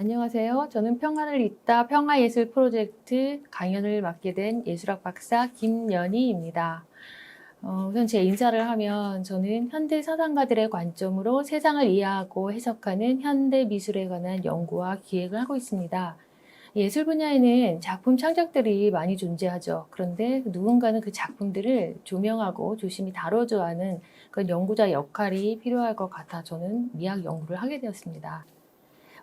안녕하세요. 저는 평화를 잇다 평화예술 프로젝트 강연을 맡게 된 예술학 박사 김연희입니다. 우선 제 인사를 하면 저는 현대 사상가들의 관점으로 세상을 이해하고 해석하는 현대 미술에 관한 연구와 기획을 하고 있습니다. 예술 분야에는 작품 창작들이 많이 존재하죠. 그런데 누군가는 그 작품들을 조명하고 조심히 다뤄줘야 하는 그런 연구자 역할이 필요할 것 같아 저는 미학 연구를 하게 되었습니다.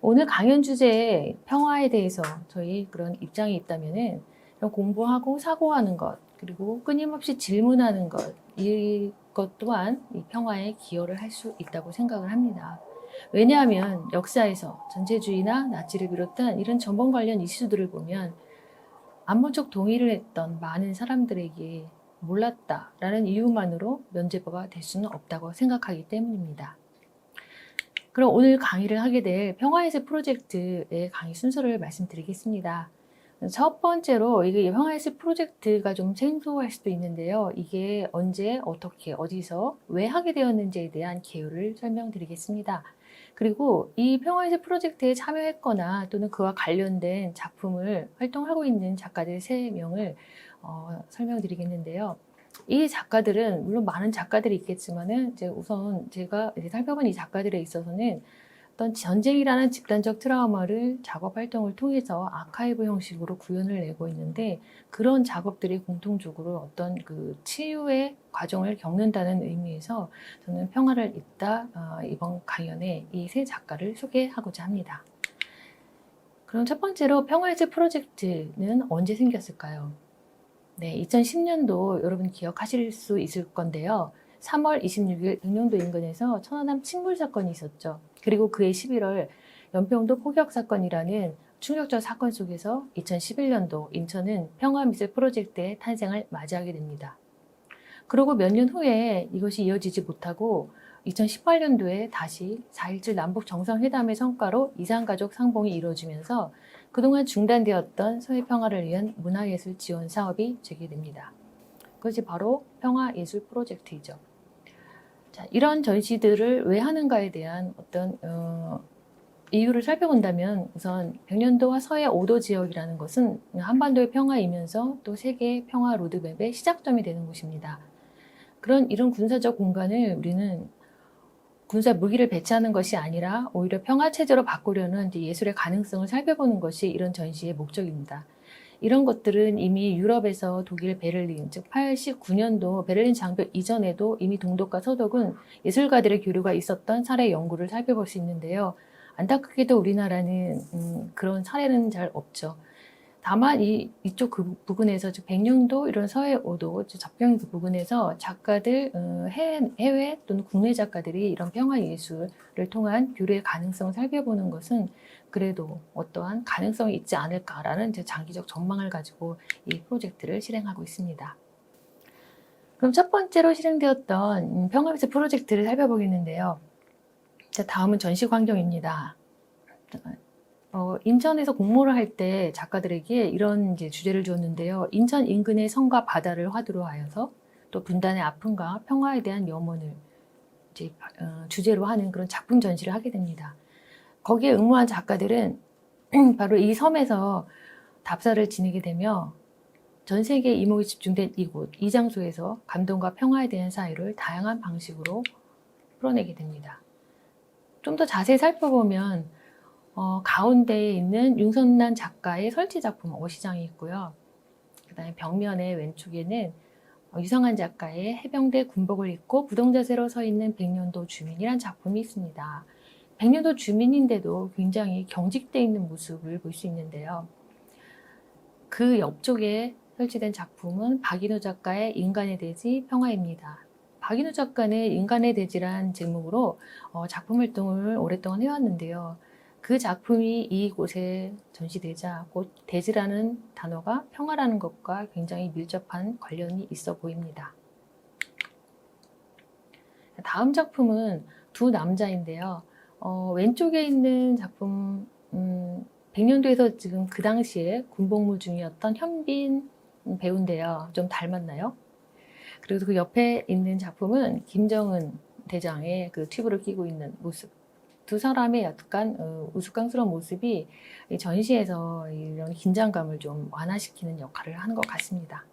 오늘 강연 주제에 평화에 대해서 저희 그런 입장이 있다면은 이런 공부하고 사고하는 것, 그리고 끊임없이 질문하는 것, 이것 또한 이 평화에 기여를 할 수 있다고 생각을 합니다. 왜냐하면 역사에서 전체주의나 나치를 비롯한 이런 전범 관련 이슈들을 보면 안목적 동의를 했던 많은 사람들에게 몰랐다라는 이유만으로 면죄부가 될 수는 없다고 생각하기 때문입니다. 그럼 오늘 강의를 하게 될 평화예술 프로젝트의 강의 순서를 말씀드리겠습니다. 첫 번째로 이게 평화예술 프로젝트가 좀 생소할 수도 있는데요. 이게 언제, 어떻게, 어디서, 왜 하게 되었는지에 대한 개요를 설명드리겠습니다. 그리고 이 평화예술 프로젝트에 참여했거나 또는 그와 관련된 작품을 활동하고 있는 작가들 3명을 설명드리겠는데요. 이 작가들은 물론 많은 작가들이 있겠지만은 이제 우선 제가 이제 살펴본 이 작가들에 있어서는 어떤 전쟁이라는 집단적 트라우마를 작업 활동을 통해서 아카이브 형식으로 구현을 내고 있는데, 그런 작업들이 공통적으로 어떤 그 치유의 과정을 겪는다는 의미에서 저는 평화를 잇다 이번 강연에 이 3 작가를 소개하고자 합니다. 그럼 첫 번째로 평화예술 프로젝트는 언제 생겼을까요? 네, 2010년도 여러분 기억하실 수 있을 건데요. 3월 26일 백령도 인근에서 천안함 침몰 사건이 있었죠. 그리고 그해 11월 연평도 포격 사건이라는 충격적 사건 속에서 2011년도 인천은 평화미술 프로젝트의 탄생을 맞이하게 됩니다. 그리고 몇 년 후에 이것이 이어지지 못하고 2018년도에 다시 4.17 남북 정상회담의 성과로 이산가족 상봉이 이루어지면서 그동안 중단되었던 서해 평화를 위한 문화예술 지원 사업이 재개됩니다. 그것이 바로 평화예술 프로젝트이죠. 자, 이런 전시들을 왜 하는가에 대한 어떤 이유를 살펴본다면, 우선 백년도와 서해 5도 지역이라는 것은 한반도의 평화이면서 또 세계의 평화 로드맵의 시작점이 되는 곳입니다. 이런 군사적 공간을 우리는 군사 무기를 배치하는 것이 아니라 오히려 평화체제로 바꾸려는 예술의 가능성을 살펴보는 것이 이런 전시의 목적입니다. 이런 것들은 이미 유럽에서 독일 베를린, 즉 89년도 베를린 장벽 이전에도 이미 동독과 서독은 예술가들의 교류가 있었던 사례 연구를 살펴볼 수 있는데요. 안타깝게도 우리나라는 그런 사례는 잘 없죠. 다만 이쪽 그 부분에서, 즉 백령도 이런 서해 5도 접경 그 부분에서 작가들, 해외 또는 국내 작가들이 이런 평화 예술을 통한 교류의 가능성을 살펴보는 것은 그래도 어떠한 가능성이 있지 않을까라는 장기적 전망을 가지고 이 프로젝트를 실행하고 있습니다. 그럼 첫 번째로 실행되었던 평화미술 프로젝트를 살펴보겠는데요. 자, 다음은 전시 광경입니다. 인천에서 공모를 할 때 작가들에게 이런 주제를 주었는데요. 인천 인근의 성과 바다를 화두로 하여서 또 분단의 아픔과 평화에 대한 염원을 주제로 하는 그런 작품 전시를 하게 됩니다. 거기에 응모한 작가들은 바로 이 섬에서 답사를 지니게 되며 전 세계의 이목이 집중된 이곳, 이 장소에서 감동과 평화에 대한 사유를 다양한 방식으로 풀어내게 됩니다. 좀 더 자세히 살펴보면 가운데에 있는 윤선란 작가의 설치 작품 어시장이 있고요. 그 다음에 벽면의 왼쪽에는 유성한 작가의 해병대 군복을 입고 부동자세로 서 있는 백년도 주민이란 작품이 있습니다. 백년도 주민인데도 굉장히 경직되어 있는 모습을 볼 수 있는데요. 그 옆쪽에 설치된 작품은 박인우 작가의 인간의 대지 평화입니다. 박인우 작가는 인간의 대지란 제목으로 작품 활동을 오랫동안 해왔는데요. 그 작품이 이곳에 전시되자 곧 대지라는 단어가 평화라는 것과 굉장히 밀접한 관련이 있어 보입니다. 다음 작품은 두 남자인데요. 왼쪽에 있는 작품, 백년도에서 지금 그 당시에 군복무 중이었던 현빈 배우인데요. 좀 닮았나요? 그리고 그 옆에 있는 작품은 김정은 대장의 그 튜브를 끼고 있는 모습. 두 사람의 약간 우스꽝스러운 모습이 이 전시에서 이런 긴장감을 좀 완화시키는 역할을 하는 것 같습니다.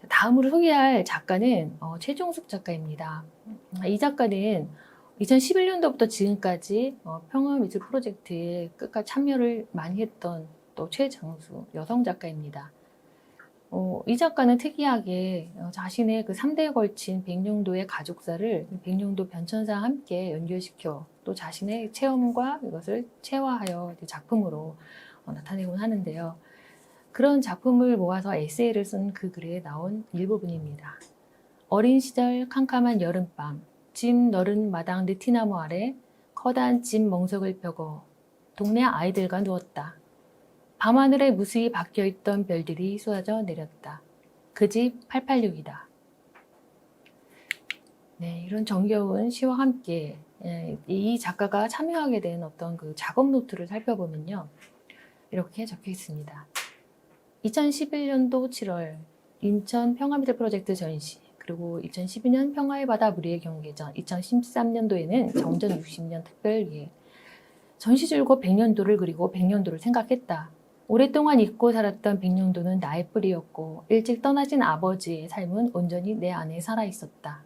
다음으로 소개할 작가는 최종숙 작가입니다. 이 작가는 2011년도부터 지금까지 평화미술 프로젝트에 끝까지 참여를 많이 했던 또 최장수 여성 작가입니다. 이 작가는 특이하게 자신의 그 3대에 걸친 백령도의 가족사를 백령도 변천사와 함께 연결시켜 또 자신의 체험과 이것을 체화하여 작품으로 나타내곤 하는데요. 그런 작품을 모아서 에세이를 쓴 그 글에 나온 일부분입니다. 어린 시절 캄캄한 여름밤, 집 너른 마당 느티나무 아래 커다란 집 멍석을 펴고 동네 아이들과 누웠다. 밤하늘에 무수히 박혀있던 별들이 쏟아져 내렸다. 그 집 886이다. 네, 이런 정겨운 시와 함께 이 작가가 참여하게 된 어떤 그 작업 노트를 살펴보면요. 이렇게 적혀 있습니다. 2011년도 7월 인천 평화미술 프로젝트 전시, 그리고 2012년 평화의 바다 무리의 경계전, 2013년도에는 정전 60년 특별기획. 전시 줄곧 백년도를 그리고 백년도를 생각했다. 오랫동안 잊고 살았던 백령도는 나의 뿌리였고 일찍 떠나신 아버지의 삶은 온전히 내 안에 살아있었다.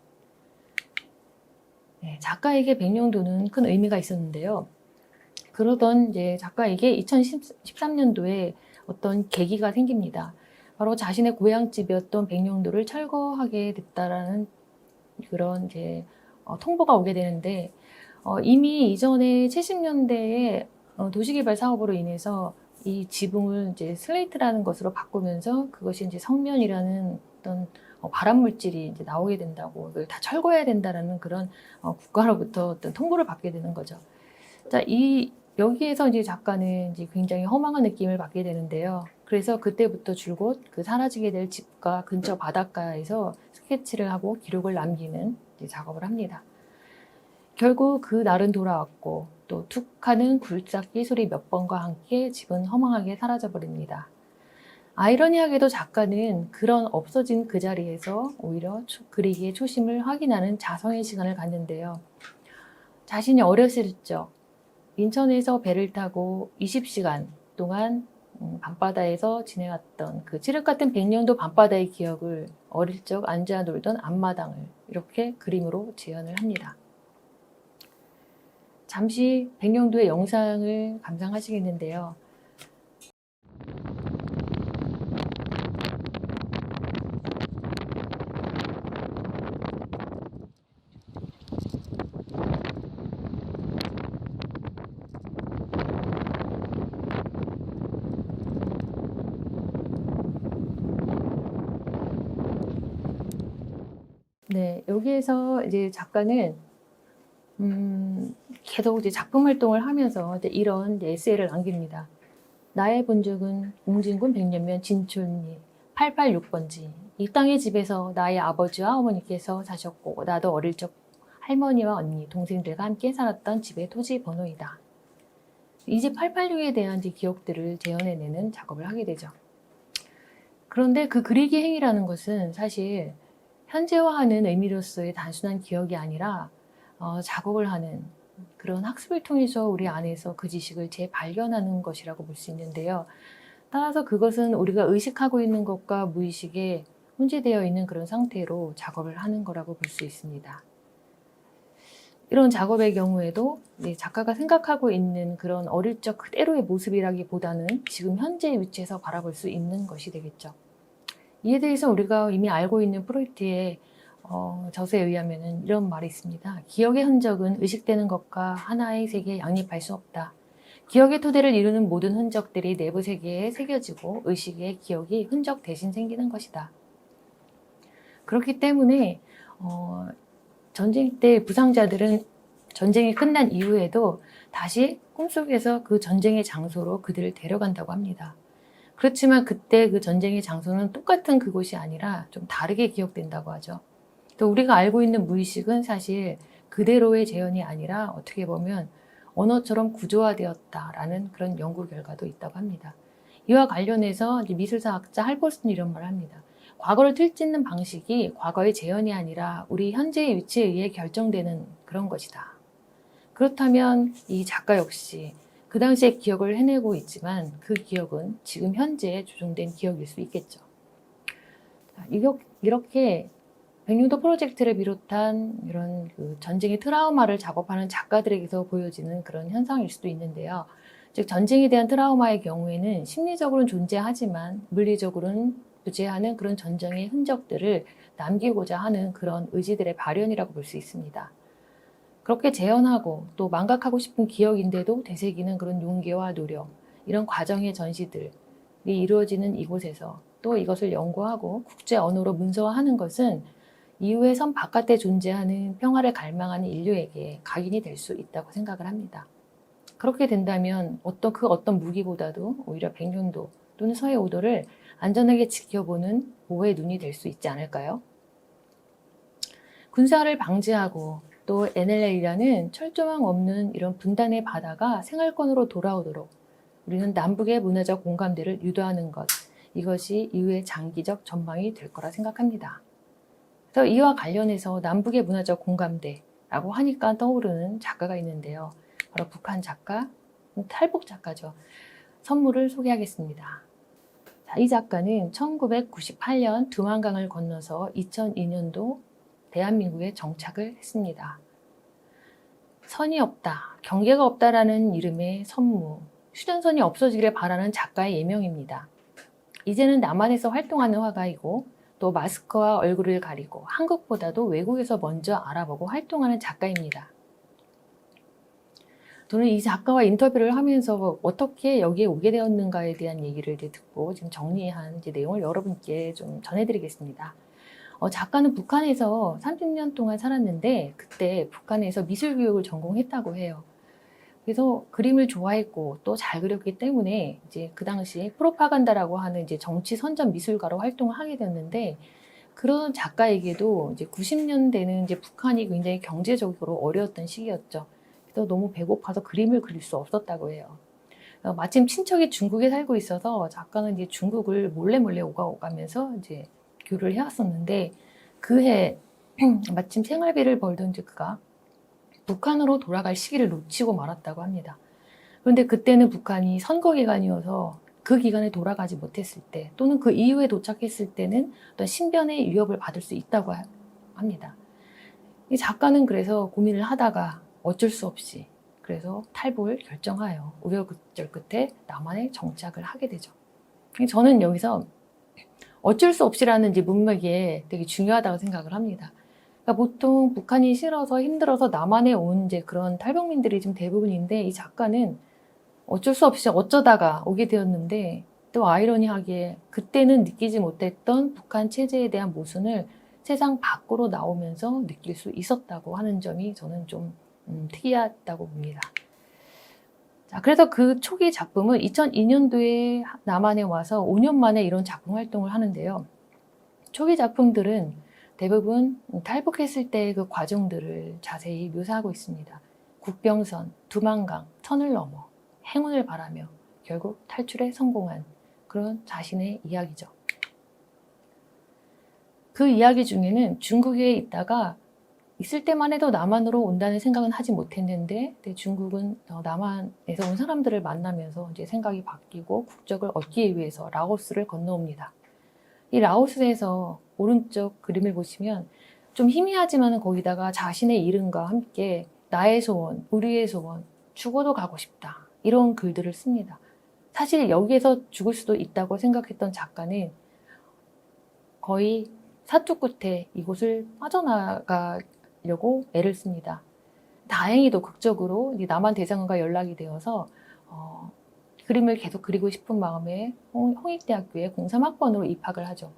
네, 작가에게 백령도는 큰 의미가 있었는데요. 그러던 이제 작가에게 2013년도에 어떤 계기가 생깁니다. 바로 자신의 고향집이었던 백령도를 철거하게 됐다라는 그런 이제 통보가 오게 되는데 이미 이전에 70년대에 도시개발 사업으로 인해서 이 지붕을 이제 슬레이트라는 것으로 바꾸면서 그것이 이제 성면이라는 어떤 발암 물질이 이제 나오게 된다고 그걸 다 철거해야 된다라는 그런 국가로부터 어떤 통보를 받게 되는 거죠. 자, 여기에서 이제 작가는 이제 굉장히 허망한 느낌을 받게 되는데요. 그래서 그때부터 줄곧 그 사라지게 될 집과 근처 바닷가에서 스케치를 하고 기록을 남기는 이제 작업을 합니다. 결국 그 날은 돌아왔고 또 툭하는 굴삭기 소리 몇 번과 함께 집은 허망하게 사라져버립니다. 아이러니하게도 작가는 그런 없어진 그 자리에서 오히려 그리기의 초심을 확인하는 자성의 시간을 갖는데요. 자신이 어렸을 적 인천에서 배를 타고 20시간 동안 밤바다에서 지내왔던 그 칠흑 같은 백령도 밤바다의 기억을 어릴 적 앉아 놀던 앞마당을 이렇게 그림으로 재현을 합니다. 잠시 백령도의 영상을 감상하시겠는데요. 네, 여기에서 이제 작가는 계속 이제 작품 활동을 하면서 이제 이런 이제 에세이를 남깁니다. 나의 본적은 웅진군 백년면 진촌리 886번지. 이 땅의 집에서 나의 아버지와 어머니께서 사셨고 나도 어릴 적 할머니와 언니, 동생들과 함께 살았던 집의 토지 번호이다. 이 집 886에 대한 이제 기억들을 재현해내는 작업을 하게 되죠. 그런데 그 그리기 행위라는 것은 사실 현재화하는 의미로서의 단순한 기억이 아니라 작업을 하는 그런 학습을 통해서 우리 안에서 그 지식을 재발견하는 것이라고 볼 수 있는데요. 따라서 그것은 우리가 의식하고 있는 것과 무의식에 혼재되어 있는 그런 상태로 작업을 하는 거라고 볼 수 있습니다. 이런 작업의 경우에도 작가가 생각하고 있는 그런 어릴 적 그대로의 모습이라기보다는 지금 현재의 위치에서 바라볼 수 있는 것이 되겠죠. 이에 대해서 우리가 이미 알고 있는 프로이트의 저서에 의하면 이런 말이 있습니다. 기억의 흔적은 의식되는 것과 하나의 세계에 양립할 수 없다. 기억의 토대를 이루는 모든 흔적들이 내부 세계에 새겨지고 의식의 기억이 흔적 대신 생기는 것이다. 그렇기 때문에 전쟁 때 부상자들은 전쟁이 끝난 이후에도 다시 꿈속에서 그 전쟁의 장소로 그들을 데려간다고 합니다. 그렇지만 그때 그 전쟁의 장소는 똑같은 그곳이 아니라 좀 다르게 기억된다고 하죠. 또 우리가 알고 있는 무의식은 사실 그대로의 재현이 아니라 어떻게 보면 언어처럼 구조화되었다라는 그런 연구 결과도 있다고 합니다. 이와 관련해서 미술사학자 할버슨이 이런 말을 합니다. 과거를 틀짓는 방식이 과거의 재현이 아니라 우리 현재의 위치에 의해 결정되는 그런 것이다. 그렇다면 이 작가 역시 그 당시의 기억을 해내고 있지만 그 기억은 지금 현재에 조종된 기억일 수 있겠죠. 이렇게 백령도 프로젝트를 비롯한 이런 그 전쟁의 트라우마를 작업하는 작가들에게서 보여지는 그런 현상일 수도 있는데요. 즉 전쟁에 대한 트라우마의 경우에는 심리적으로는 존재하지만 물리적으로는 부재하는 그런 전쟁의 흔적들을 남기고자 하는 그런 의지들의 발현이라고 볼 수 있습니다. 그렇게 재현하고 또 망각하고 싶은 기억인데도 되새기는 그런 용기와 노력, 이런 과정의 전시들이 이루어지는 이곳에서 또 이것을 연구하고 국제 언어로 문서화하는 것은 이후의 선 바깥에 존재하는 평화를 갈망하는 인류에게 각인이 될 수 있다고 생각을 합니다. 그렇게 된다면 어떤 무기보다도 오히려 백령도 또는 서해 오도를 안전하게 지켜보는 보호의 눈이 될 수 있지 않을까요? 군사를 방지하고 또 NLL이라는 철조망 없는 이런 분단의 바다가 생활권으로 돌아오도록 우리는 남북의 문화적 공감대를 유도하는 것, 이것이 이후의 장기적 전망이 될 거라 생각합니다. 그래서 이와 관련해서 남북의 문화적 공감대라고 하니까 떠오르는 작가가 있는데요. 바로 북한 작가, 탈북 작가죠. 선물을 소개하겠습니다. 이 작가는 1998년 두만강을 건너서 2002년도 대한민국에 정착을 했습니다. 선이 없다, 경계가 없다라는 이름의 선무, 휴전선이 없어지기를 바라는 작가의 예명입니다. 이제는 남한에서 활동하는 화가이고 또 마스크와 얼굴을 가리고 한국보다도 외국에서 먼저 알아보고 활동하는 작가입니다. 저는 이 작가와 인터뷰를 하면서 어떻게 여기에 오게 되었는가에 대한 얘기를 듣고 지금 정리한 내용을 여러분께 좀 전해드리겠습니다. 작가는 북한에서 30년 동안 살았는데 그때 북한에서 미술 교육을 전공했다고 해요. 그래서 그림을 좋아했고 또 잘 그렸기 때문에 이제 그 당시 프로파간다라고 하는 이제 정치 선전 미술가로 활동을 하게 됐는데 그런 작가에게도 이제 90년대는 이제 북한이 굉장히 경제적으로 어려웠던 시기였죠. 그래서 너무 배고파서 그림을 그릴 수 없었다고 해요. 마침 친척이 중국에 살고 있어서 작가는 이제 중국을 몰래 오가면서 이제 교류를 해왔었는데 그해 마침 생활비를 벌던 그가 북한으로 돌아갈 시기를 놓치고 말았다고 합니다. 그런데 그때는 북한이 선거 기간이어서 그 기간에 돌아가지 못했을 때 또는 그 이후에 도착했을 때는 어떤 신변의 위협을 받을 수 있다고 합니다. 이 작가는 그래서 고민을 하다가 어쩔 수 없이 그래서 탈북을 결정하여 우여곡절 끝에 남한에 정착을 하게 되죠. 저는 여기서 어쩔 수 없이라는 이제 문맥이 되게 중요하다고 생각을 합니다. 그러니까 보통 북한이 싫어서 힘들어서 남한에 온 이제 그런 탈북민들이 좀 대부분인데 이 작가는 어쩔 수 없이 어쩌다가 오게 되었는데 또 아이러니하게 그때는 느끼지 못했던 북한 체제에 대한 모순을 세상 밖으로 나오면서 느낄 수 있었다고 하는 점이 저는 좀 특이하다고 봅니다. 자, 그래서 그 초기 작품은 2002년도에 남한에 와서 5년 만에 이런 작품 활동을 하는데요. 초기 작품들은 대부분 탈북했을 때의 그 과정들을 자세히 묘사하고 있습니다. 국병선, 두만강, 선을 넘어 행운을 바라며 결국 탈출에 성공한 그런 자신의 이야기죠. 그 이야기 중에는 중국에 있다가 있을 때만 해도 남한으로 온다는 생각은 하지 못했는데 중국은 남한에서 온 사람들을 만나면서 이제 생각이 바뀌고 국적을 얻기 위해서 라오스를 건너옵니다. 이 라오스에서 오른쪽 그림을 보시면 좀 희미하지만 거기다가 자신의 이름과 함께 나의 소원, 우리의 소원, 죽어도 가고 싶다 이런 글들을 씁니다. 사실 여기에서 죽을 수도 있다고 생각했던 작가는 거의 사투 끝에 이곳을 빠져나가려고 애를 씁니다. 다행히도 극적으로 남한 대사관과 연락이 되어서 그림을 계속 그리고 싶은 마음에 홍익대학교에 03학번으로 입학을 하죠.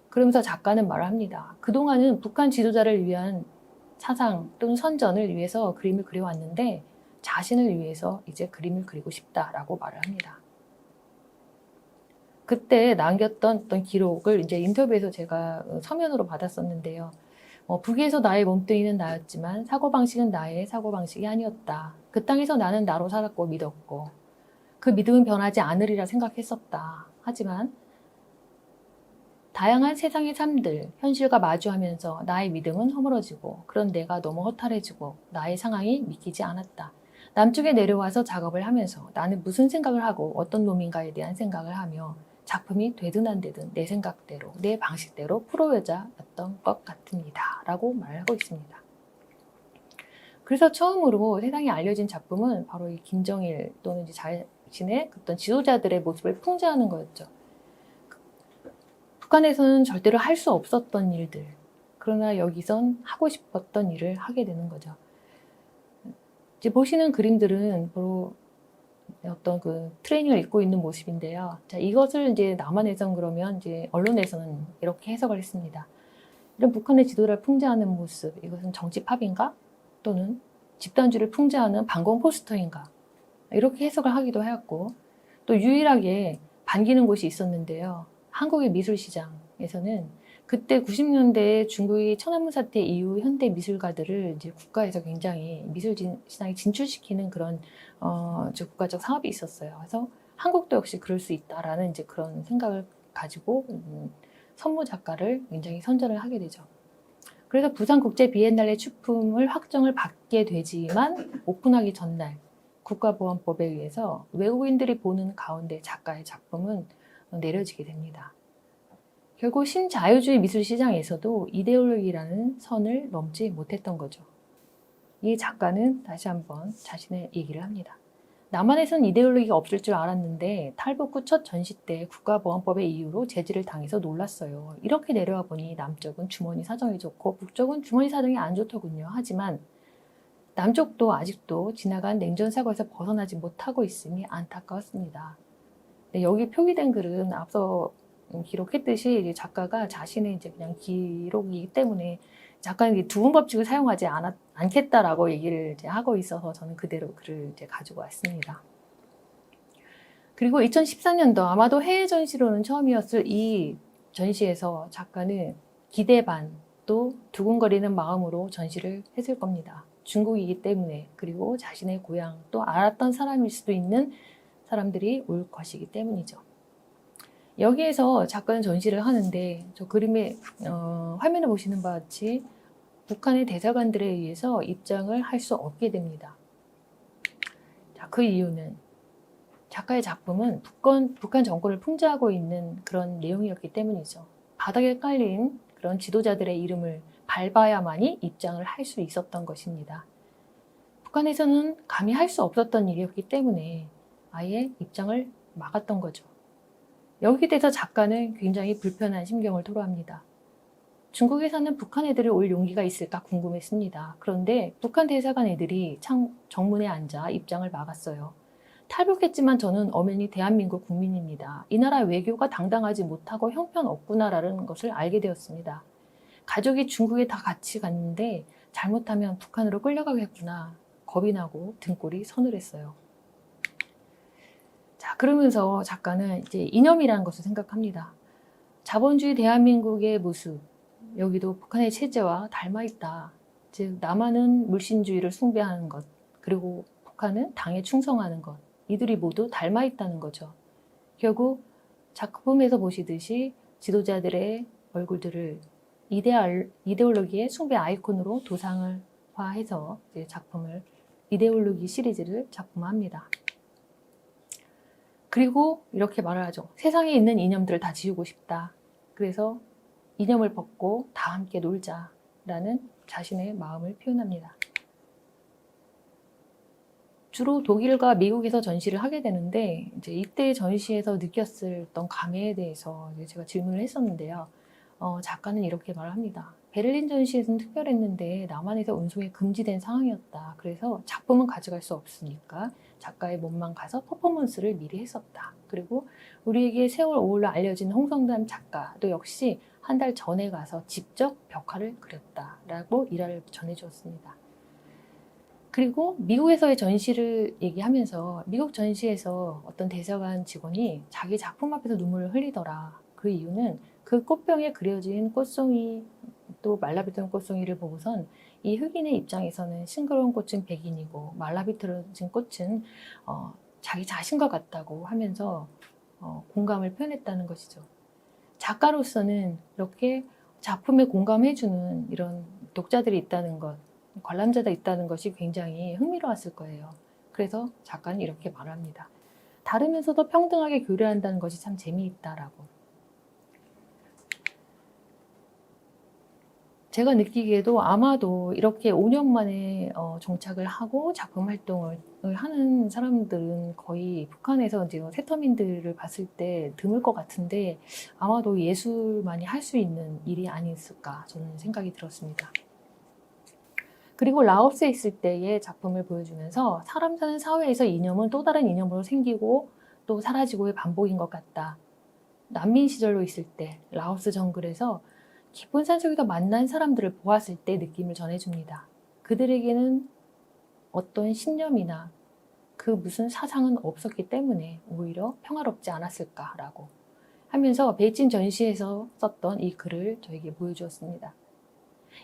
그러면서 작가는 말을 합니다. 그동안은 북한 지도자를 위한 사상 또는 선전을 위해서 그림을 그려왔는데 자신을 위해서 이제 그림을 그리고 싶다라고 말을 합니다. 그때 남겼던 어떤 기록을 이제 인터뷰에서 제가 서면으로 받았었는데요. 북에서 나의 몸뚱이는 나였지만 사고방식은 나의 사고방식이 아니었다. 그 땅에서 나는 나로 살았고 믿었고 그 믿음은 변하지 않으리라 생각했었다. 하지만 다양한 세상의 삶들, 현실과 마주하면서 나의 믿음은 허물어지고 그런 내가 너무 허탈해지고 나의 상황이 믿기지 않았다. 남쪽에 내려와서 작업을 하면서 나는 무슨 생각을 하고 어떤 놈인가에 대한 생각을 하며 작품이 되든 안 되든 내 생각대로 내 방식대로 풀어져왔던 것 같습니다. 라고 말하고 있습니다. 그래서 처음으로 세상에 알려진 작품은 바로 이 김정일 또는 이제 자신의 어떤 지도자들의 모습을 풍자하는 거였죠. 북한에서는 절대로 할 수 없었던 일들, 그러나 여기선 하고 싶었던 일을 하게 되는 거죠. 이제 보시는 그림들은 바로 어떤 그 트레이닝을 입고 있는 모습인데요. 자, 이것을 이제 남한에선 그러면 이제 언론에서는 이렇게 해석을 했습니다. 이런 북한의 지도를 풍자하는 모습, 이것은 정치팝인가? 또는 집단주를 풍자하는 반공 포스터인가? 이렇게 해석을 하기도 하였고, 또 유일하게 반기는 곳이 있었는데요. 한국의 미술시장에서는 그때 90년대에 중국이 천안문 사태 이후 현대 미술가들을 이제 국가에서 굉장히 미술 시장에 진출시키는 그런 국가적 사업이 있었어요. 그래서 한국도 역시 그럴 수 있다라는 이제 그런 생각을 가지고 선무 작가를 굉장히 선전을 하게 되죠. 그래서 부산국제비엔날레 출품을 확정을 받게 되지만 오픈하기 전날 국가보안법에 의해서 외국인들이 보는 가운데 작가의 작품은 내려지게 됩니다. 결국 신자유주의 미술시장에서도 이데올로기라는 선을 넘지 못했던 거죠. 이 작가는 다시 한번 자신의 얘기를 합니다. 남한에선 이데올로기가 없을 줄 알았는데 탈북 후 첫 전시 때 국가보안법의 이유로 제지를 당해서 놀랐어요. 이렇게 내려와 보니 남쪽은 주머니 사정이 좋고 북쪽은 주머니 사정이 안 좋더군요. 하지만 남쪽도 아직도 지나간 냉전 사고에서 벗어나지 못하고 있음이 안타까웠습니다. 네, 여기 표기된 글은 앞서 기록했듯이 작가가 자신의 이제 그냥 기록이기 때문에 작가는 두분 법칙을 사용하지 않겠다라고 얘기를 이제 하고 있어서 저는 그대로 글을 이제 가지고 왔습니다. 그리고 2014년도 아마도 해외 전시로는 처음이었을 이 전시에서 작가는 기대 반 또 두근거리는 마음으로 전시를 했을 겁니다. 중국이기 때문에, 그리고 자신의 고향 또 알았던 사람일 수도 있는 사람들이 올 것이기 때문이죠. 여기에서 작가는 전시를 하는데 저 그림에 화면에 보시는 바와 같이 북한의 대사관들에 의해서 입장을 할 수 없게 됩니다. 자, 그 이유는 작가의 작품은 북한 정권을 풍자하고 있는 그런 내용이었기 때문이죠. 바닥에 깔린 그런 지도자들의 이름을 밟아야만이 입장을 할 수 있었던 것입니다. 북한에서는 감히 할 수 없었던 일이었기 때문에 아예 입장을 막았던 거죠. 여기에 대해서 작가는 굉장히 불편한 심경을 토로합니다. 중국에 사는 북한 애들이 올 용기가 있을까 궁금했습니다. 그런데 북한 대사관 애들이 정문에 앉아 입장을 막았어요. 탈북했지만 저는 엄연히 대한민국 국민입니다. 이 나라 외교가 당당하지 못하고 형편없구나라는 것을 알게 되었습니다. 가족이 중국에 다 같이 갔는데 잘못하면 북한으로 끌려가겠구나. 겁이 나고 등골이 서늘했어요. 자, 그러면서 작가는 이제 이념이라는 것을 생각합니다. 자본주의 대한민국의 모습, 여기도 북한의 체제와 닮아있다. 즉, 남한은 물신주의를 숭배하는 것, 그리고 북한은 당에 충성하는 것, 이들이 모두 닮아있다는 거죠. 결국 작품에서 보시듯이 지도자들의 얼굴들을 이데올로기의 숭배 아이콘으로 도상화해서 이제 작품을, 이데올로기 시리즈를 작품화합니다. 그리고 이렇게 말을 하죠. 세상에 있는 이념들을 다 지우고 싶다. 그래서 이념을 벗고 다 함께 놀자라는 자신의 마음을 표현합니다. 주로 독일과 미국에서 전시를 하게 되는데 이제 이때 전시에서 느꼈을 어떤 감회에 대해서 제가 질문을 했었는데요. 작가는 이렇게 말을 합니다. 베를린 전시에서는 특별했는데 남한에서 운송이 금지된 상황이었다. 그래서 작품은 가져갈 수 없으니까 작가의 몸만 가서 퍼포먼스를 미리 했었다. 그리고 우리에게 세월 5일로 알려진 홍성담 작가도 역시 한 달 전에 가서 직접 벽화를 그렸다라고 일화를 전해주었습니다. 그리고 미국에서의 전시를 얘기하면서 미국 전시에서 어떤 대사관 직원이 자기 작품 앞에서 눈물을 흘리더라. 그 이유는 그 꽃병에 그려진 꽃송이 또 말라비틀어진 꽃송이를 보고선 이 흑인의 입장에서는 싱그러운 꽃은 백인이고 말라비틀어진 꽃은 자기 자신과 같다고 하면서 공감을 표현했다는 것이죠. 작가로서는 이렇게 작품에 공감해주는 이런 독자들이 있다는 것, 관람자가 있다는 것이 굉장히 흥미로웠을 거예요. 그래서 작가는 이렇게 말합니다. 다르면서도 평등하게 교류한다는 것이 참 재미있다라고. 제가 느끼기에도 아마도 이렇게 5년 만에 정착을 하고 작품 활동을 하는 사람들은 거의 북한에서 이제 세터민들을 봤을 때 드물 것 같은데 아마도 예술만이 할 수 있는 일이 아니었을까 저는 생각이 들었습니다. 그리고 라오스에 있을 때의 작품을 보여주면서 사람 사는 사회에서 이념은 또 다른 이념으로 생기고 또 사라지고의 반복인 것 같다. 난민 시절로 있을 때 라오스 정글에서 깊은 산속에서 만난 사람들을 보았을 때 느낌을 전해줍니다. 그들에게는 어떤 신념이나 그 무슨 사상은 없었기 때문에 오히려 평화롭지 않았을까라고 하면서 베이징 전시에서 썼던 이 글을 저에게 보여주었습니다.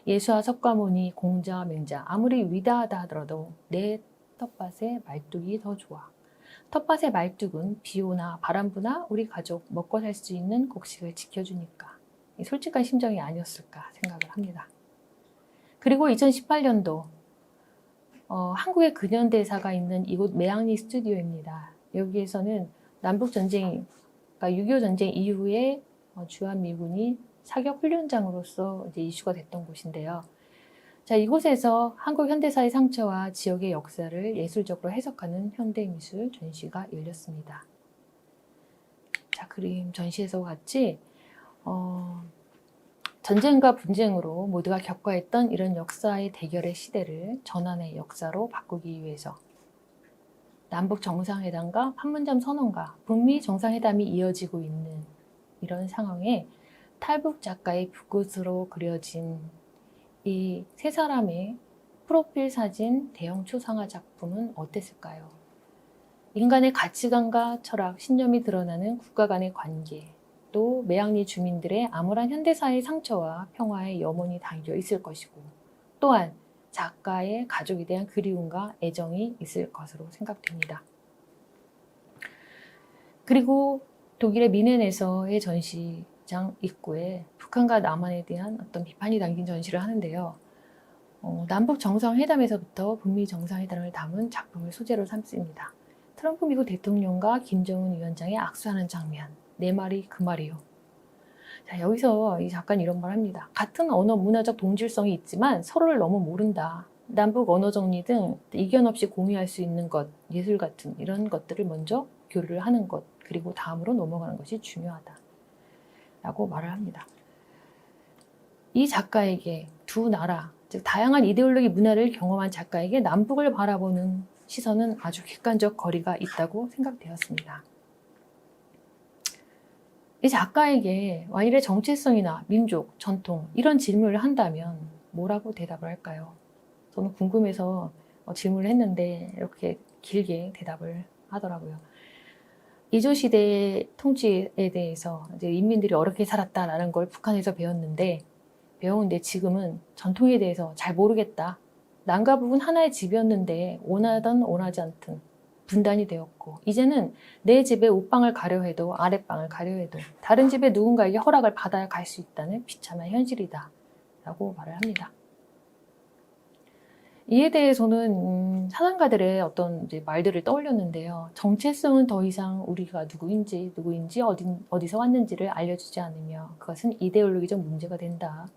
예수와 석가모니, 공자, 맹자 아무리 위대하다 하더라도 내 텃밭의 말뚝이 더 좋아. 텃밭의 말뚝은 비오나 바람부나 우리 가족 먹고 살 수 있는 곡식을 지켜주니까. 솔직한 심정이 아니었을까 생각을 합니다. 그리고 2018년도 한국의 근현대사가 있는 이곳 매양리 스튜디오입니다. 여기에서는 남북전쟁, 그러니까 6.25 전쟁 이후에 주한미군이 사격 훈련장으로서 이제 이슈가 됐던 곳인데요. 자, 이곳에서 한국 현대사의 상처와 지역의 역사를 예술적으로 해석하는 현대미술 전시가 열렸습니다. 자, 그림 전시에서 같이 전쟁과 분쟁으로 모두가 겪어했던 이런 역사의 대결의 시대를 전환의 역사로 바꾸기 위해서 남북 정상회담과 판문점 선언과 북미 정상회담이 이어지고 있는 이런 상황에 탈북 작가의 붓끝으로 그려진 이 세 사람의 프로필 사진 대형 초상화 작품은 어땠을까요? 인간의 가치관과 철학, 신념이 드러나는 국가 간의 관계, 또 매양리 주민들의 암울한 현대사의 상처와 평화의 염원이 담겨 있을 것이고 또한 작가의 가족에 대한 그리움과 애정이 있을 것으로 생각됩니다. 그리고 독일의 미넨에서의 전시장 입구에 북한과 남한에 대한 어떤 비판이 담긴 전시를 하는데요. 남북 정상회담에서부터 북미 정상회담을 담은 작품을 소재로 삼습니다. 트럼프 미국 대통령과 김정은 위원장이 악수하는 장면. 내 말이 그 말이요. 자, 여기서 이 작가는 이런 말 합니다. 같은 언어 문화적 동질성이 있지만 서로를 너무 모른다. 남북 언어 정리 등 이견 없이 공유할 수 있는 것, 예술 같은 이런 것들을 먼저 교류를 하는 것, 그리고 다음으로 넘어가는 것이 중요하다. 라고 말을 합니다. 이 작가에게 두 나라, 즉 다양한 이데올로기 문화를 경험한 작가에게 남북을 바라보는 시선은 아주 객관적 거리가 있다고 생각되었습니다. 이 작가에게 만일의 정체성이나 민족, 전통 이런 질문을 한다면 뭐라고 대답을 할까요? 저는 궁금해서 질문을 했는데 이렇게 길게 대답을 하더라고요. 이조시대 통치에 대해서 이제 인민들이 어렵게 살았다라는 걸 북한에서 배웠는데 지금은 전통에 대해서 잘 모르겠다. 남과 북은 하나의 집이었는데 원하든 원하지 않든 분단이 되었고 이제는 내 집에 옷방을 가려 해도 아랫방을 가려 해도 다른 집에 누군가에게 허락을 받아야 갈 수 있다는 비참한 현실이다 라고 말을 합니다. 이에 대해서는 사상가들의 어떤 이제 말들을 떠올렸는데요. 정체성은 더 이상 우리가 누구인지 어디서 왔는지를 알려주지 않으며 그것은 이데올로기적 문제가 된다.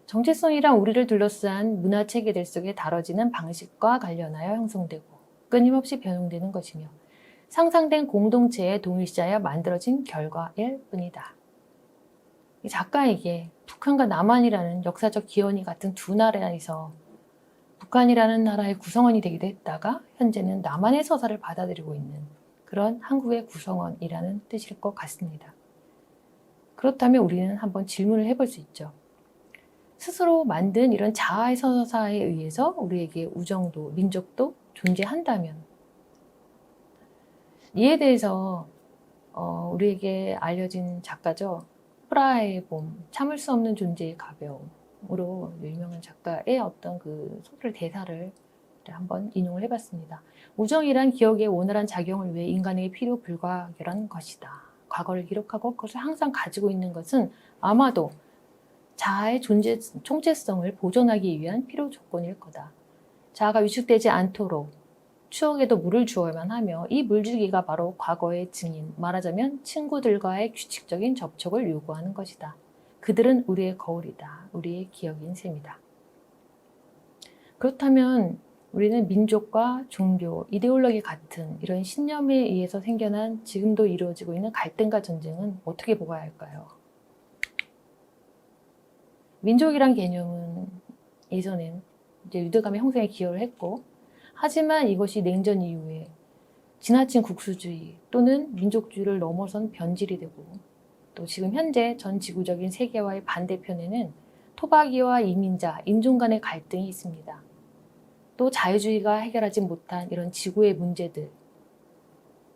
정체성이란 우리를 둘러싼 문화 체계들 속에 다뤄지는 방식과 관련하여 형성되고 끊임없이 변형되는 것이며 상상된 공동체의 동일시하여 만들어진 결과일 뿐이다. 이 작가에게 북한과 남한이라는 역사적 기원이 같은 두 나라에서 북한이라는 나라의 구성원이 되기도 했다가 현재는 남한의 서사를 받아들이고 있는 그런 한국의 구성원이라는 뜻일 것 같습니다. 그렇다면 우리는 한번 질문을 해볼 수 있죠. 스스로 만든 이런 자아의 서사에 의해서 우리에게 우정도 민족도 존재한다면 이에 대해서 우리에게 알려진 작가죠. 프라하의 봄, 참을 수 없는 존재의 가벼움으로 유명한 작가의 어떤 그 소설 대사를 한번 인용을 해봤습니다. 우정이란 기억의 원활한 작용을 위해 인간에게 필요 불가결한 것이다. 과거를 기록하고 그것을 항상 가지고 있는 것은 아마도 자아의 총체성을 보존하기 위한 필요 조건일 거다. 자아가 위축되지 않도록 추억에도 물을 주어야만 하며 이 물주기가 바로 과거의 증인, 말하자면 친구들과의 규칙적인 접촉을 요구하는 것이다. 그들은 우리의 거울이다. 우리의 기억인 셈이다. 그렇다면 우리는 민족과 종교, 이데올로기 같은 이런 신념에 의해서 생겨난 지금도 이루어지고 있는 갈등과 전쟁은 어떻게 보아야 할까요? 민족이란 개념은 예전엔 이제 유대감의 형성에 기여를 했고, 하지만 이것이 냉전 이후에 지나친 국수주의 또는 민족주의를 넘어선 변질이 되고, 또 지금 현재 전 지구적인 세계화의 반대편에는 토박이와 이민자, 인종 간의 갈등이 있습니다. 또 자유주의가 해결하지 못한 이런 지구의 문제들,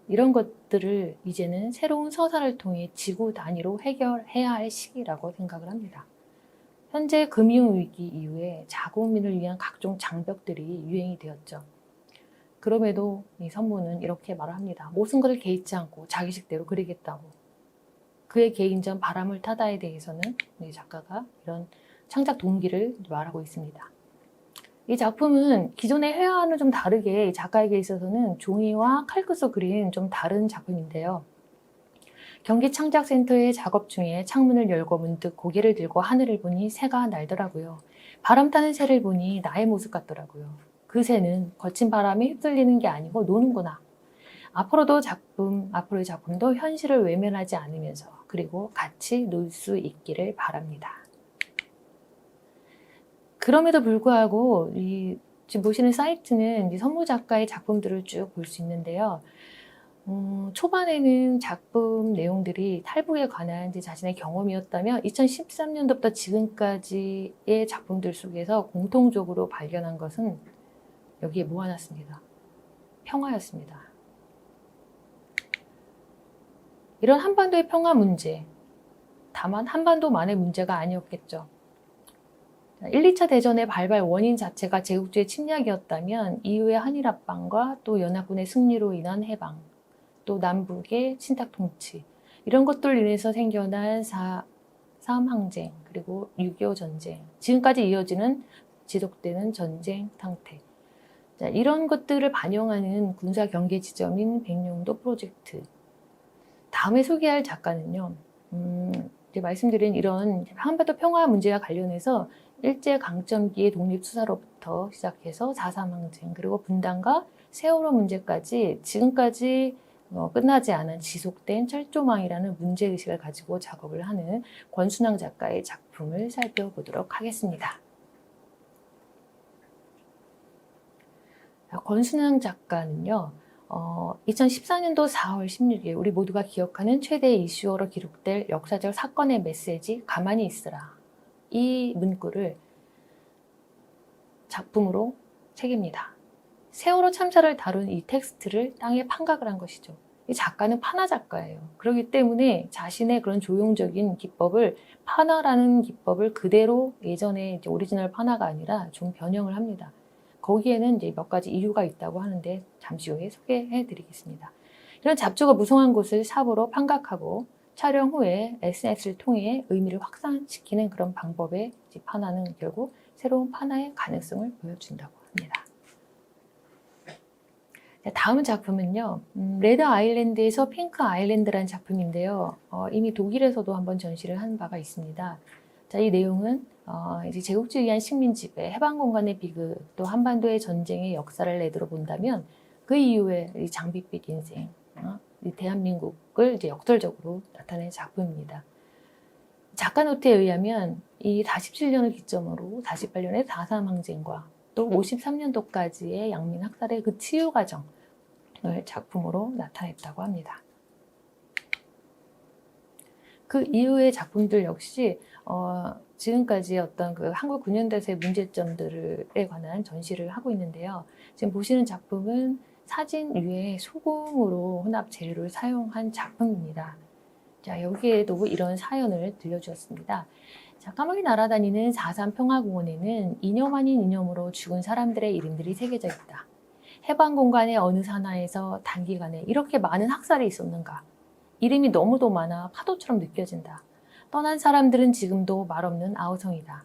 이런 것들을 이제는 새로운 서사를 통해 지구 단위로 해결해야 할 시기라고 생각을 합니다. 현재 금융위기 이후에 자국민을 위한 각종 장벽들이 유행이 되었죠. 그럼에도 이 선무는 이렇게 말을 합니다. 모든 것을 개의치 않고 자기식대로 그리겠다고. 그의 개인전 바람을 타다에 대해서는 이 작가가 이런 창작 동기를 말하고 있습니다. 이 작품은 기존의 회화와는 좀 다르게 작가에게 있어서는 종이와 칼끝으로 그린 좀 다른 작품인데요. 경기창작센터의 작업 중에 창문을 열고 문득 고개를 들고 하늘을 보니 새가 날더라고요. 바람 타는 새를 보니 나의 모습 같더라고요. 그 새는 거친 바람에 휩쓸리는 게 아니고 노는구나. 앞으로의 작품도 현실을 외면하지 않으면서 그리고 같이 놀 수 있기를 바랍니다. 그럼에도 불구하고 지금 보시는 사이트는 선무 작가의 작품들을 쭉 볼 수 있는데요. 초반에는 작품 내용들이 탈북에 관한 자신의 경험이었다면 2013년도부터 지금까지의 작품들 속에서 공통적으로 발견한 것은 여기에 모아놨습니다. 평화였습니다. 이런 한반도의 평화 문제, 다만 한반도만의 문제가 아니었겠죠. 1, 2차 대전의 발발 원인 자체가 제국주의 침략이었다면 이후의 한일 합방과 또 연합군의 승리로 인한 해방, 또 남북의 친탁 통치, 이런 것들로 인해서 생겨난 4.3 항쟁, 그리고 6.25 전쟁, 지금까지 이어지는 지속되는 전쟁 상태. 자, 이런 것들을 반영하는 군사 경계 지점인 백령도 프로젝트. 다음에 소개할 작가는요, 이제 말씀드린 이런 한반도 평화 문제와 관련해서 일제강점기의 독립투사로부터 시작해서 4.3 항쟁, 그리고 분단과 세월호 문제까지 지금까지 끝나지 않은 지속된 철조망이라는 문제의식을 가지고 작업을 하는 권순왕 작가의 작품을 살펴보도록 하겠습니다. 권순왕 작가는요, 2014년도 4월 16일 우리 모두가 기억하는 최대 이슈어로 기록될 역사적 사건의 메시지 가만히 있으라, 이 문구를 작품으로 새깁니다. 세월호 참사를 다룬 이 텍스트를 땅에 판각을 한 것이죠. 이 작가는 판화 작가예요. 그렇기 때문에 자신의 그런 조용적인 기법을, 판화라는 기법을 그대로 예전에 이제 오리지널 판화가 아니라 좀 변형을 합니다. 거기에는 이제 몇 가지 이유가 있다고 하는데 잠시 후에 소개해 드리겠습니다. 이런 잡조가 무성한 곳을 삽으로 판각하고 촬영 후에 SNS를 통해 의미를 확산시키는 그런 방법의 판화는 결국 새로운 판화의 가능성을 보여준다고 합니다. 다음 작품은요, 레드 아일랜드에서 핑크 아일랜드라는 작품인데요. 이미 독일에서도 한번 전시를 한 바가 있습니다. 자, 이 내용은 이제 제국주의에 의한 식민 지배, 해방 공간의 비극, 또 한반도의 전쟁의 역사를 내들어 본다면 그 이후에 이 장밋빛 인생, 이 대한민국을 이제 역설적으로 나타낸 작품입니다. 작가 노트에 의하면 이 47년을 기점으로 48년의 4.3 항쟁과 또 53년도까지의 양민 학살의 그 치유 과정을 작품으로 나타냈다고 합니다. 그 이후의 작품들 역시 지금까지 어떤 그 한국 근현대사의 문제점들에 관한 전시를 하고 있는데요. 지금 보시는 작품은 사진 위에 소금으로 혼합 재료를 사용한 작품입니다. 자, 여기에도 이런 사연을 들려주었습니다. 자, 까마귀 날아다니는 4.3 평화공원에는 이념 아닌 이념으로 죽은 사람들의 이름들이 새겨져 있다. 해방 공간의 어느 산하에서 단기간에 이렇게 많은 학살이 있었는가? 이름이 너무도 많아 파도처럼 느껴진다. 떠난 사람들은 지금도 말없는 아우성이다.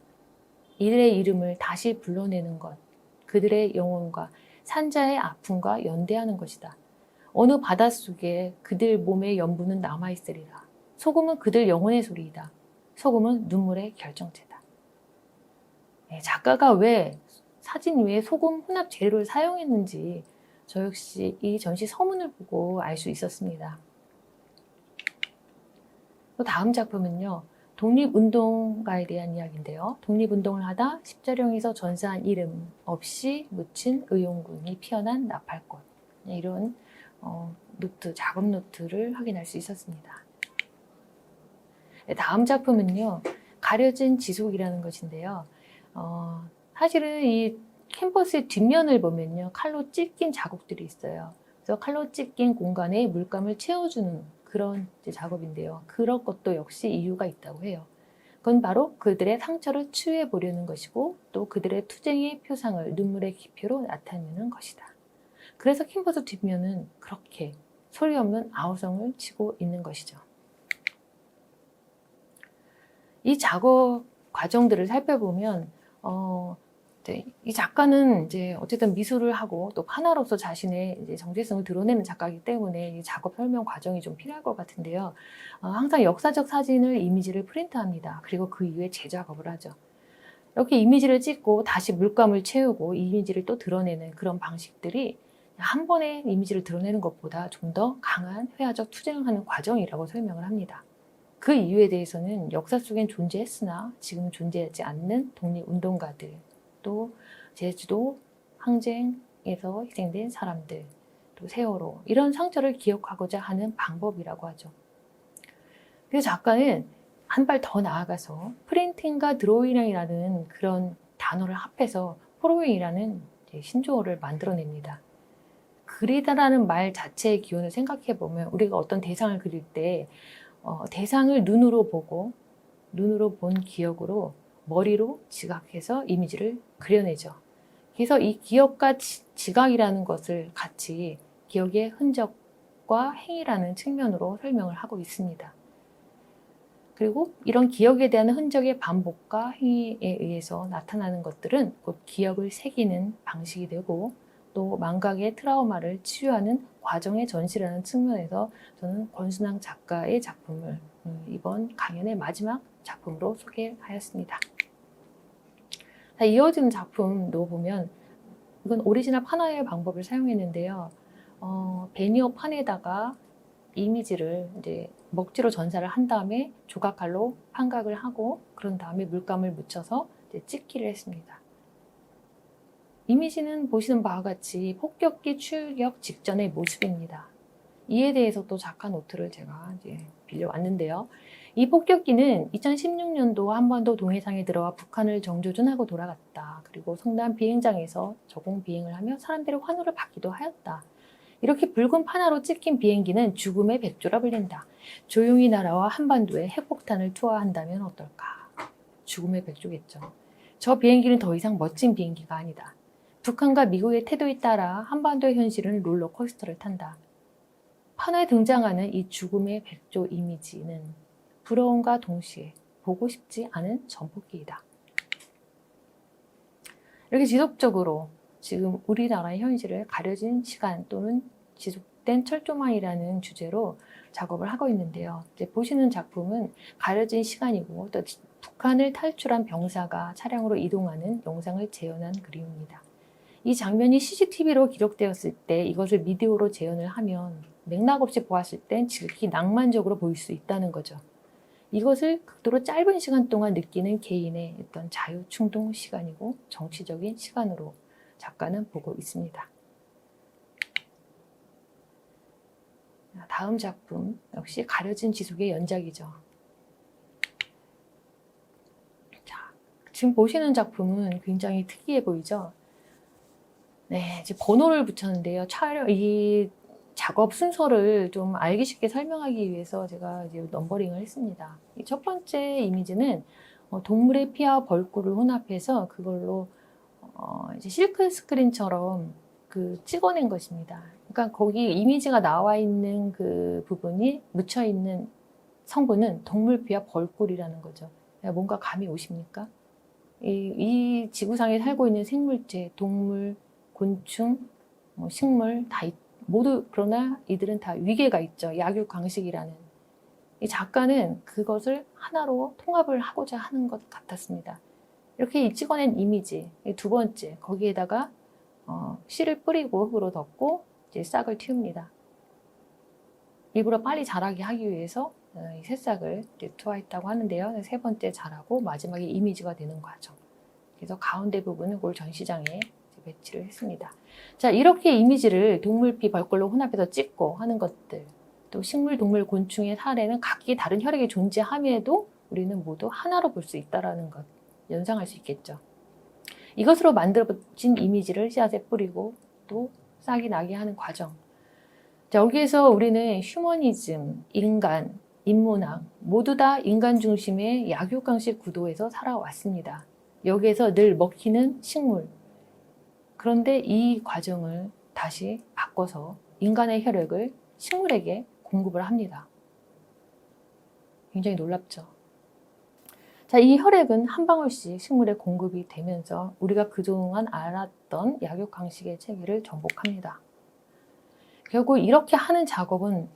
이들의 이름을 다시 불러내는 것, 그들의 영혼과 산자의 아픔과 연대하는 것이다. 어느 바닷속에 그들 몸의 연분은 남아있으리라. 소금은 그들 영혼의 소리이다. 소금은 눈물의 결정체다. 작가가 왜 사진 위에 소금 혼합 재료를 사용했는지 저 역시 이 전시 서문을 보고 알 수 있었습니다. 또 다음 작품은요. 독립운동가에 대한 이야기인데요. 독립운동을 하다 십자령에서 전사한 이름 없이 묻힌 의용군이 피어난 나팔꽃. 이런 노트, 작업 노트를 확인할 수 있었습니다. 다음 작품은요. 가려진 지속이라는 것인데요. 사실은 이 캔버스의 뒷면을 보면요. 칼로 찢긴 자국들이 있어요. 그래서 칼로 찢긴 공간에 물감을 채워주는 그런 작업인데요. 그런 것도 역시 이유가 있다고 해요. 그건 바로 그들의 상처를 치유해 보려는 것이고 또 그들의 투쟁의 표상을 눈물의 기표로 나타내는 것이다. 그래서 캔버스 뒷면은 그렇게 소리 없는 아우성을 치고 있는 것이죠. 이 작업 과정들을 살펴보면 이 작가는 이제 어쨌든 미술을 하고 또 판화로서 자신의 이제 정체성을 드러내는 작가이기 때문에 이 작업 설명 과정이 좀 필요할 것 같은데요. 항상 역사적 사진을 이미지를 프린트합니다. 그리고 그 이후에 재작업을 하죠. 이렇게 이미지를 찍고 다시 물감을 채우고 이미지를 또 드러내는 그런 방식들이 한 번에 이미지를 드러내는 것보다 좀 더 강한 회화적 투쟁을 하는 과정이라고 설명을 합니다. 그 이유에 대해서는 역사 속엔 존재했으나 지금 존재하지 않는 독립운동가들, 또 제주도 항쟁에서 희생된 사람들, 또 세월호 이런 상처를 기억하고자 하는 방법이라고 하죠. 그래서 작가는 한 발 더 나아가서 프린팅과 드로잉이라는 그런 단어를 합해서 프로잉이라는 신조어를 만들어냅니다. 그리다라는 말 자체의 기원을 생각해 보면 우리가 어떤 대상을 그릴 때 대상을 눈으로 보고 눈으로 본 기억으로 머리로 지각해서 이미지를 그려내죠. 그래서 이 기억과 지각이라는 것을 같이 기억의 흔적과 행위라는 측면으로 설명을 하고 있습니다. 그리고 이런 기억에 대한 흔적의 반복과 행위에 의해서 나타나는 것들은 곧 기억을 새기는 방식이 되고 또 망각의 트라우마를 치유하는 과정의 전시라는 측면에서 저는 권순왕 작가의 작품을 이번 강연의 마지막 작품으로 소개하였습니다. 이어지는 작품도 보면 이건 오리지널 판화의 방법을 사용했는데요. 베니어 판에다가 이미지를 이제 먹지로 전사를 한 다음에 조각칼로 판각을 하고 그런 다음에 물감을 묻혀서 이제 찍기를 했습니다. 이미지는 보시는 바와 같이 폭격기 출격 직전의 모습입니다. 이에 대해서 또 작가 노트를 제가 이제 빌려왔는데요. 이 폭격기는 2016년도 한반도 동해상에 들어와 북한을 정조준하고 돌아갔다. 그리고 성남 비행장에서 저공 비행을 하며 사람들의 환호를 받기도 하였다. 이렇게 붉은 판화로 찍힌 비행기는 죽음의 백조라 불린다. 조용히 날아와 한반도에 핵폭탄을 투하한다면 어떨까? 죽음의 백조겠죠. 저 비행기는 더 이상 멋진 비행기가 아니다. 북한과 미국의 태도에 따라 한반도의 현실은 롤러코스터를 탄다. 판화에 등장하는 이 죽음의 백조 이미지는 부러움과 동시에 보고 싶지 않은 전폭기이다. 이렇게 지속적으로 지금 우리나라의 현실을 가려진 시간 또는 지속된 철조망이라는 주제로 작업을 하고 있는데요. 이제 보시는 작품은 가려진 시간이고 또 북한을 탈출한 병사가 차량으로 이동하는 영상을 재현한 그림입니다. 이 장면이 CCTV로 기록되었을 때 이것을 미디어로 재현을 하면 맥락 없이 보았을 땐 지극히 낭만적으로 보일 수 있다는 거죠. 이것을 극도로 짧은 시간 동안 느끼는 개인의 어떤 자유 충동 시간이고 정치적인 시간으로 작가는 보고 있습니다. 다음 작품 역시 가려진 지속의 연작이죠. 자, 지금 보시는 작품은 굉장히 특이해 보이죠? 네, 이제 번호를 붙였는데요. 이 작업 순서를 좀 알기 쉽게 설명하기 위해서 제가 이제 넘버링을 했습니다. 첫 번째 이미지는 동물의 피와 벌꿀을 혼합해서 그걸로 이제 실크 스크린처럼 찍어낸 것입니다. 그러니까 거기 이미지가 나와 있는 그 부분이 묻혀 있는 성분은 동물피와 벌꿀이라는 거죠. 뭔가 감이 오십니까? 이 지구상에 살고 있는 생물체, 동물, 곤충, 식물 모두 그러나 이들은 다 위계가 있죠. 약육강식이라는. 이 작가는 그것을 하나로 통합을 하고자 하는 것 같았습니다. 이렇게 찍어낸 이미지, 두 번째, 거기에다가 씨를 뿌리고 흙으로 덮고 이제 싹을 틔웁니다. 일부러 빨리 자라게 하기 위해서 이 새싹을 투하했다고 하는데요. 세 번째 자라고 마지막에 이미지가 되는 과정. 그래서 가운데 부분은 그걸 전시장에 배치를 했습니다. 자, 이렇게 이미지를 동물피 벌꿀로 혼합해서 찍고 하는 것들, 또 식물, 동물, 곤충의 사례는 각기 다른 혈액이 존재함에도 우리는 모두 하나로 볼 수 있다는 것, 연상할 수 있겠죠. 이것으로 만들어진 이미지를 씨앗에 뿌리고 또 싹이 나게 하는 과정. 자, 여기에서 우리는 휴머니즘, 인간, 인문학 모두 다 인간 중심의 약육강식 구도에서 살아왔습니다. 여기에서 늘 먹히는 식물. 그런데 이 과정을 다시 바꿔서 인간의 혈액을 식물에게 공급을 합니다. 굉장히 놀랍죠. 자, 이 혈액은 한 방울씩 식물에 공급이 되면서 우리가 그동안 알았던 약육강식의 체계를 전복합니다. 결국 이렇게 하는 작업은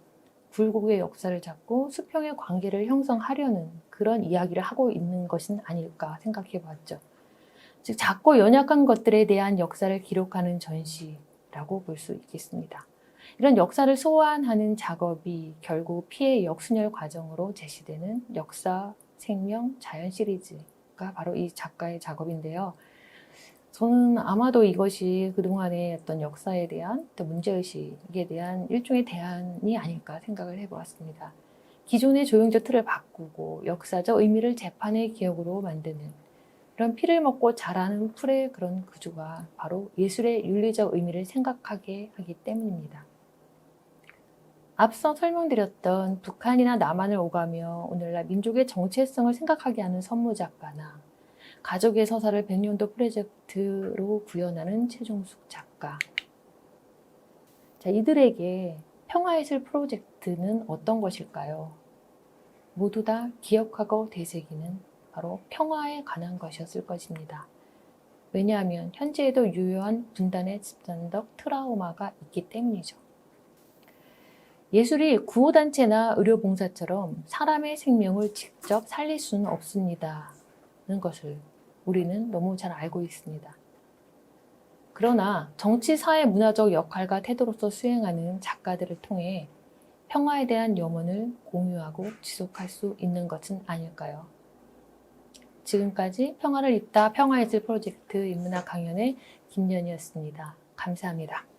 굴곡의 역사를 잡고 수평의 관계를 형성하려는 그런 이야기를 하고 있는 것은 아닐까 생각해 봤죠. 즉, 작고 연약한 것들에 대한 역사를 기록하는 전시라고 볼 수 있겠습니다. 이런 역사를 소환하는 작업이 결국 피해 역순혈 과정으로 제시되는 역사, 생명, 자연 시리즈가 바로 이 작가의 작업인데요. 저는 아마도 이것이 그동안의 어떤 역사에 대한 또 문제의식에 대한 일종의 대안이 아닐까 생각을 해보았습니다. 기존의 조형적 틀을 바꾸고 역사적 의미를 재판의 기억으로 만드는 이런 피를 먹고 자라는 풀의 그런 구조가 바로 예술의 윤리적 의미를 생각하게 하기 때문입니다. 앞서 설명드렸던 북한이나 남한을 오가며 오늘날 민족의 정체성을 생각하게 하는 선무작가나 가족의 서사를 100년도 프로젝트로 구현하는 최종숙 작가. 자, 이들에게 평화예술 프로젝트는 어떤 것일까요? 모두 다 기억하고 되새기는 바로 평화에 관한 것이었을 것입니다. 왜냐하면 현재에도 유효한 분단의 집단적 트라우마가 있기 때문이죠. 예술이 구호단체나 의료봉사처럼 사람의 생명을 직접 살릴 수는 없습니다는 것을 우리는 너무 잘 알고 있습니다. 그러나 정치, 사회, 문화적 역할과 태도로서 수행하는 작가들을 통해 평화에 대한 염원을 공유하고 지속할 수 있는 것은 아닐까요? 지금까지 평화를 잇다 평화예술 프로젝트 인문학 강연의 김연이었습니다. 감사합니다.